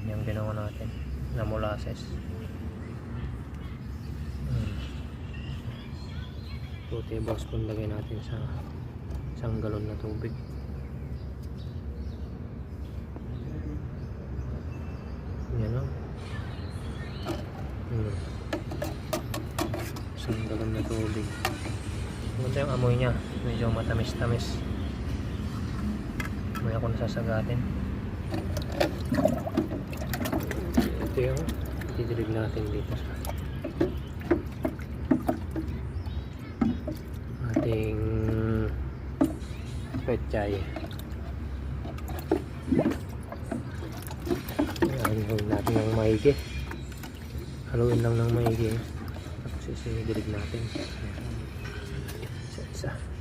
yung ginawa natin na molasses. So, tablespoon lagay natin sa isang galon na tubig. Yan o. Isang galon na tubig. Maganda yung amoy niya. Medyo matamis-tamis. May ako nasasagatin. Ito yung didilig natin dito sa ating pechay. Haluin natin ng maigi. Haluin lang ng maigi. Tapos isidilig natin. Isa-isa.